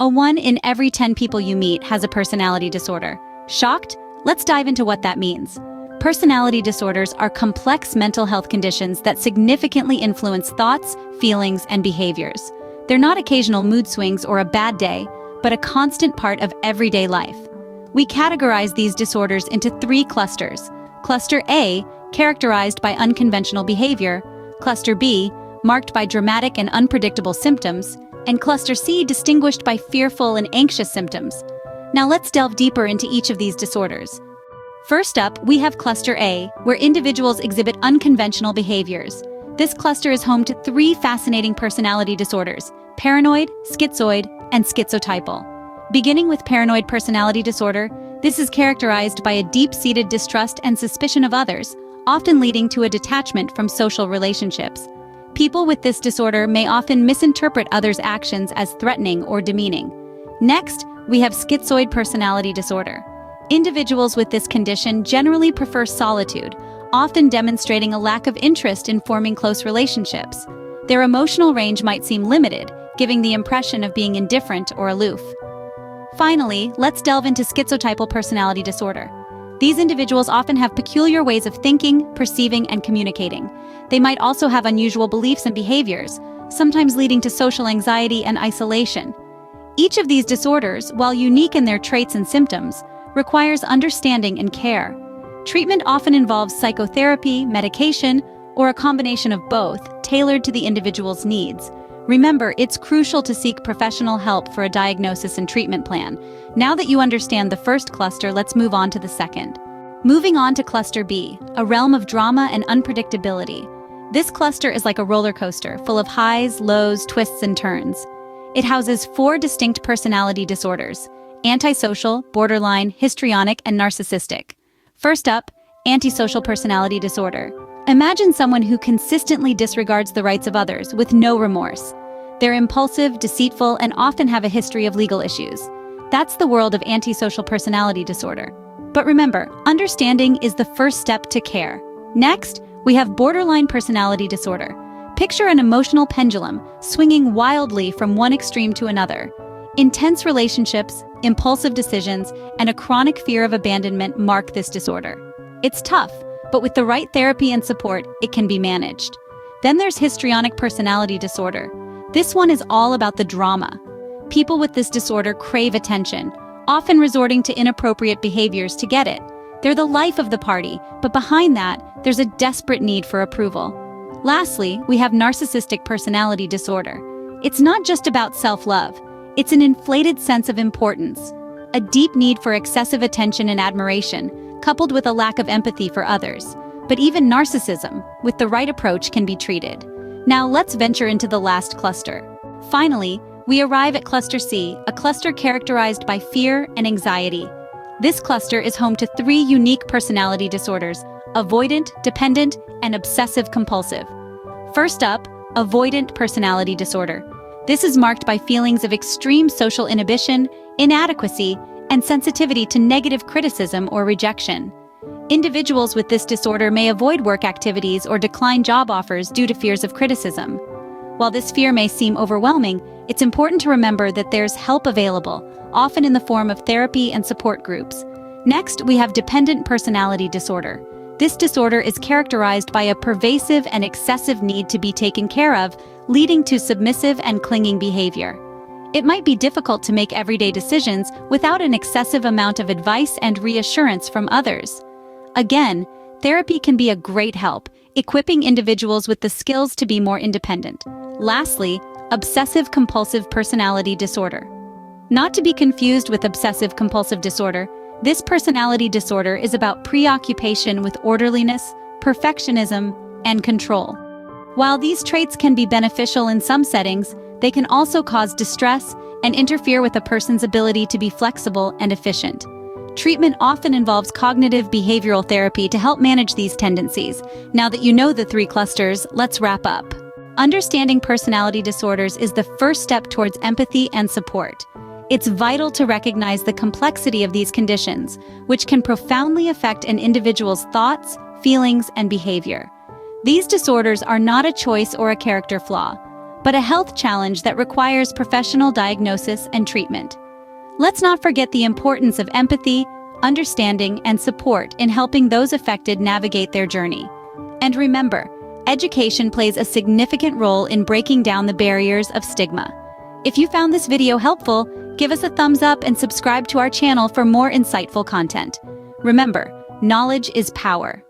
A 1 in every 10 people you meet has a personality disorder. Shocked? Let's dive into what that means. Personality disorders are complex mental health conditions that significantly influence thoughts, feelings, and behaviors. They're not occasional mood swings or a bad day, but a constant part of everyday life. We categorize these disorders into 3 clusters. Cluster A, characterized by unconventional behavior. Cluster B, marked by dramatic and unpredictable symptoms. And Cluster C, distinguished by fearful and anxious symptoms. Now let's delve deeper into each of these disorders. First up, we have Cluster A, where individuals exhibit unconventional behaviors. This cluster is home to 3 fascinating personality disorders: paranoid, schizoid, and schizotypal. Beginning with paranoid personality disorder, this is characterized by a deep-seated distrust and suspicion of others, often leading to a detachment from social relationships. People with this disorder may often misinterpret others' actions as threatening or demeaning. Next, we have schizoid personality disorder. Individuals with this condition generally prefer solitude, often demonstrating a lack of interest in forming close relationships. Their emotional range might seem limited, giving the impression of being indifferent or aloof. Finally, let's delve into schizotypal personality disorder. These individuals often have peculiar ways of thinking, perceiving, and communicating. They might also have unusual beliefs and behaviors, sometimes leading to social anxiety and isolation. Each of these disorders, while unique in their traits and symptoms, requires understanding and care. Treatment often involves psychotherapy, medication, or a combination of both, tailored to the individual's needs. Remember, it's crucial to seek professional help for a diagnosis and treatment plan. Now that you understand the first cluster, let's move on to the second. Moving on to Cluster B, a realm of drama and unpredictability. This cluster is like a roller coaster, full of highs, lows, twists, and turns. It houses 4 distinct personality disorders: antisocial, borderline, histrionic, and narcissistic. First up, antisocial personality disorder. Imagine someone who consistently disregards the rights of others with no remorse. They're impulsive, deceitful, and often have a history of legal issues. That's the world of antisocial personality disorder. But remember, understanding is the first step to care. Next, we have borderline personality disorder. Picture an emotional pendulum swinging wildly from one extreme to another. Intense relationships, impulsive decisions, and a chronic fear of abandonment mark this disorder. It's tough, but with the right therapy and support, it can be managed. Then there's histrionic personality disorder. This one is all about the drama. People with this disorder crave attention, often resorting to inappropriate behaviors to get it. They're the life of the party, but behind that, there's a desperate need for approval. Lastly, we have narcissistic personality disorder. It's not just about self-love. It's an inflated sense of importance, a deep need for excessive attention and admiration, coupled with a lack of empathy for others. But even narcissism, with the right approach, can be treated. Now let's venture into the last cluster. Finally, we arrive at Cluster C, a cluster characterized by fear and anxiety. This cluster is home to 3 unique personality disorders: avoidant, dependent, and obsessive-compulsive. First up, avoidant personality disorder. This is marked by feelings of extreme social inhibition, inadequacy, and sensitivity to negative criticism or rejection. Individuals with this disorder may avoid work activities or decline job offers due to fears of criticism. While this fear may seem overwhelming, it's important to remember that there's help available, often in the form of therapy and support groups. Next, we have dependent personality disorder. This disorder is characterized by a pervasive and excessive need to be taken care of, leading to submissive and clinging behavior. It might be difficult to make everyday decisions without an excessive amount of advice and reassurance from others. Again, therapy can be a great help, equipping individuals with the skills to be more independent. Lastly, obsessive-compulsive personality disorder. Not to be confused with obsessive-compulsive disorder, this personality disorder is about preoccupation with orderliness, perfectionism, and control. While these traits can be beneficial in some settings, they can also cause distress and interfere with a person's ability to be flexible and efficient. Treatment often involves cognitive behavioral therapy to help manage these tendencies. Now that you know the 3 clusters, let's wrap up. Understanding personality disorders is the first step towards empathy and support. It's vital to recognize the complexity of these conditions, which can profoundly affect an individual's thoughts, feelings, and behavior. These disorders are not a choice or a character flaw, but a health challenge that requires professional diagnosis and treatment. Let's not forget the importance of empathy, understanding, and support in helping those affected navigate their journey. And remember, education plays a significant role in breaking down the barriers of stigma. If you found this video helpful, give us a thumbs up and subscribe to our channel for more insightful content. Remember, knowledge is power.